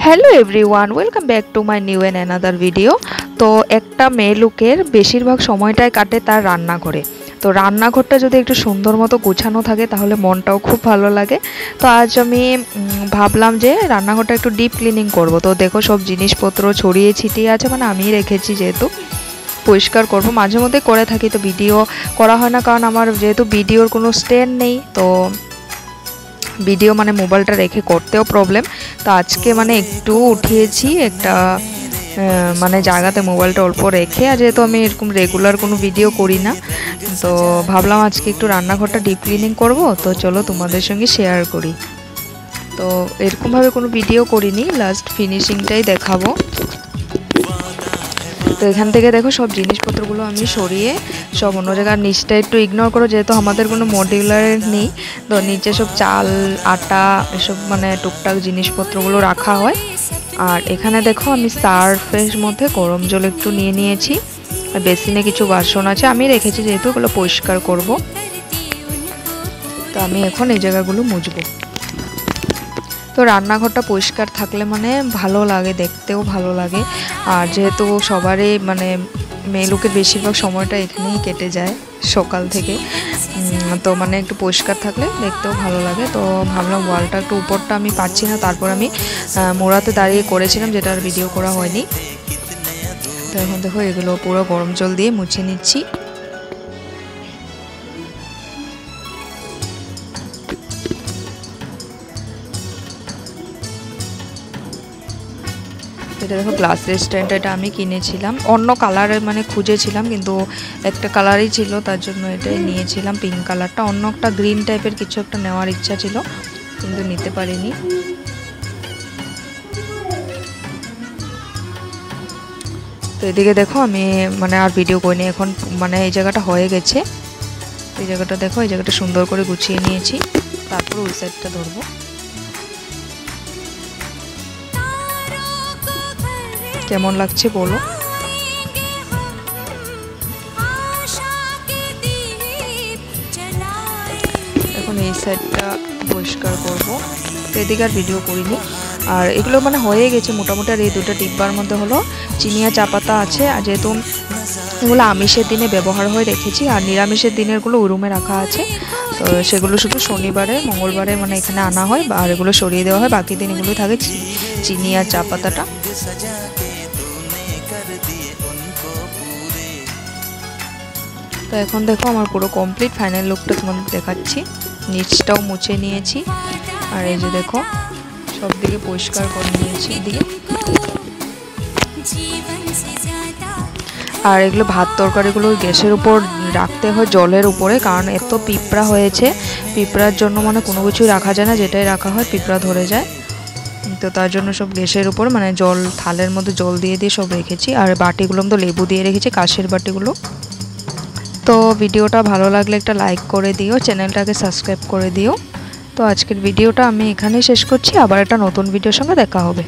Hello everyone, welcome back to my new and another video. তো একটা মেয়ে লোকের বেশিরভাগ সময়টাই কাটে তার রান্নাঘরে। তো রান্নাঘরটা যদি একটু সুন্দর মতো গোছানো থাকে তাহলে মনটাও খুব ভালো লাগে। তো আজ আমি ভাবলাম যে রান্নাঘরটা একটু ডিপ ক্লিনিং করব। তো দেখো সব জিনিসপত্র ছড়িয়ে ছিটিয়ে আছে, মানে আমি রেখেছি, যেহেতু পরিষ্কার করব মাঝে মধ্যে করে থাকি। তো ভিডিও করা হয় না, কারণ আমার যেহেতু ভিডিওর কোনো স্ট্যান্ড নেই, তো ভিডিও মানে মোবাইলটা রেখে করতেও প্রবলেম। তো আজকে মানে একটু উঠিয়েছি একটা মানে জায়গাতে মোবাইলটা অল্প রেখে, আর যেহেতু আমি এরকম রেগুলার কোনো ভিডিও করি না, তো ভাবলাম আজকে একটু রান্নাঘরটা ডিপ ক্লিনিং করব। তো চলো তোমাদের সঙ্গে শেয়ার করি। তো এরকমভাবে কোনো ভিডিও করিনি, লাস্ট ফিনিশিংটাই দেখাবো। তো এখান থেকে দেখো সব জিনিসপত্রগুলো আমি সরিয়ে সব অন্য জায়গার, নিচটা একটু ইগনোর করো যেহেতু আমাদের কোনো মডিউলার নেই। তো নিচে সব চাল, আটা, এসব মানে টুকটাক জিনিসপত্রগুলো রাখা হয়। আর এখানে দেখো আমি সার্ফের মধ্যে গরম জল একটু নিয়ে নিয়েছি। বেসিনে কিছু বাসন আছে আমি রেখেছি, যেহেতু ওগুলো পরিষ্কার করব। তো আমি এখন এই জায়গাগুলো মুছবো। তো রান্নাঘরটা পরিষ্কার থাকলে মানে ভালো লাগে, দেখতেও ভালো লাগে। আর যেহেতু সবারই মানে মেয়ে লোকের বেশিরভাগ সময়টা এখানেই কেটে যায় সকাল থেকে, তো মানে একটু পরিষ্কার থাকলে দেখতেও ভালো লাগে। তো ভাবলাম ওয়ালটা একটু উপরটা আমি পাচ্ছি না, তারপর আমি মোড়াতে দাঁড়িয়ে করেছিলাম, যেটা আর ভিডিও করা হয়নি। তো এখন দেখো এগুলো পুরো গরম জল দিয়ে মুছে নিচ্ছি। এটা দেখো গ্লাসের স্ট্যান্ড, এটা আমি কিনেছিলাম অন্য কালারের, মানে খুঁজেছিলাম কিন্তু একটা কালারই ছিল, তার জন্য এটাই নিয়েছিলাম পিঙ্ক কালারটা। অন্য একটা গ্রিন টাইপের কিছু একটা নেওয়ার ইচ্ছা ছিল কিন্তু নিতে পারিনি। তো এদিকে দেখো আমি মানে আর ভিডিও করিনি, এখন মানে এই জায়গাটা হয়ে গেছে। এই জায়গাটা দেখো, এই জায়গাটা সুন্দর করে গুছিয়ে নিয়েছি। তারপর ওই সাইডটা ধরবো। কেমন লাগছে বলো। এখন এই সাইডটা পরিষ্কার করব। তো এদিকে আর ভিডিও করিনি। আর এগুলো মানে হয়ে গেছে মোটামুটি। আর এই দুটো ডিব্বার মধ্যে হলো চিনিয়া চা পাতা আছে, আর যেহেতু এগুলো আমিষের দিনে ব্যবহার হয়ে রেখেছি, আর নিরামিষের দিনেরগুলো ওই রুমে রাখা আছে। তো সেগুলো শুধু শনিবারে মঙ্গলবারে মানে এখানে আনা হয়, আর এগুলো সরিয়ে দেওয়া হয়। বাকি দিন এগুলো থাকে চিনি আর চা পাতাটা। তো এখন দেখো আমার পুরো কমপ্লিট ফাইনাল লুকটা তোমাদের দেখাচ্ছি। নিচটাও মুছে নিয়েছি, আর এই যে দেখো সব দিকে পরিষ্কার করে নিয়েছি এদিকে। আর এগুলো ভাত তরকারিগুলো গ্যাসের উপর রাখতে হয়, জলের উপরে, কারণ এত পিঁপড়া হয়েছে। পিঁপড়ার জন্য মানে কোনো কিছুই রাখা যায় না, যেটাই রাখা হয় পিঁপড়া ধরে যায়। তো তার জন্য সব গ্যাসের উপর মানে জল, থালের মধ্যে জল দিয়ে দিয়ে সব রেখেছি। আর বাটিগুলো তো লেবু দিয়ে রেখেছি, কাঁচের বাটিগুলো। তো ভিডিওটা ভালো লাগলে একটা লাইক করে দিও, চ্যানেলটাকে সাবস্ক্রাইব করে দিও। তো আজকের ভিডিওটা আমি এখানেই শেষ করছি, আবার একটা নতুন ভিডিওর সঙ্গে দেখা হবে।